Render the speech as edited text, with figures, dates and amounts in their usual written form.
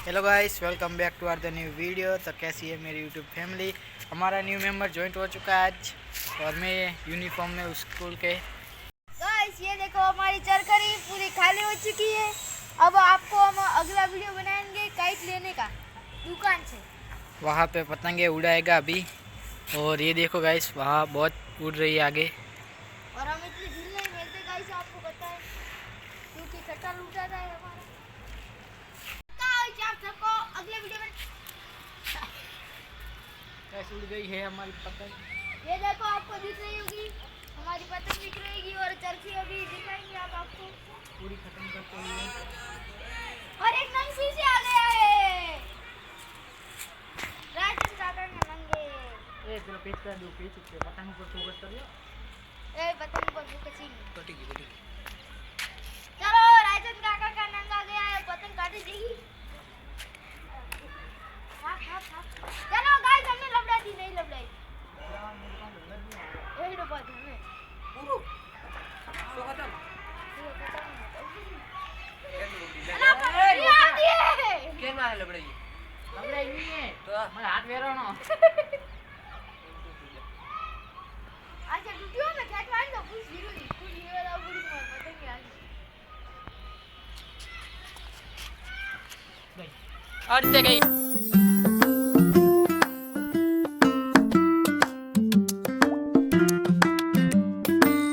Hello guys, welcome back to our the new video. तो कैसी है मेरी यूट्यूब फैमिली। हमारा न्यू मेंबर ज्वाइंट हो चुका है आज और मैं यूनिफॉर्म में उस स्कूल के। गाइस ये देखो हमारी चरखड़ी पूरी खाली हो चुकी है। अब आपको हम अगला वीडियो बनाएंगे काइट लेने का दुकान से। वहाँ पे पतंगे उड़ाएगा अभी। और ये देखो गाइस, वहाँ बहुत उड़ रही है आगे। और हम इतनी ढील नहीं मिलते गाइस, आपको पता है, क्योंकि कट्टा लूटा है हमारा। गाइस आप सबको अगले वीडियो में कैसे उड़ गई है हमारी पतंग। ये देखो आपको दिख रही होगी हमारी पतंग दिख रहेगी और चरखी अभी दिखाएंगे आप आपको पूरी खत्म करते हुए। और एक नंग फिर से आ गया है राजन काका के नंगे। ए चलो पेच कर दो, पेच पे पतंग पर फोकस कर लो। ए पतंग पर फोकसिंग कटी। चलो राजन काका का नंगा गया है, पतंग काटी जाएगी। चलो गाइस हमने लपड़ा दी, नहीं लपड़ाई यही तो बात है पूरो सो खत्म। केन मारे लबड़ाई नहीं है तो मैं हाथ वेरानो। अच्छा वीडियो में खेचवाई तो कुछ हीरो दा पूरी पतंग आ गई। अड़ते गई।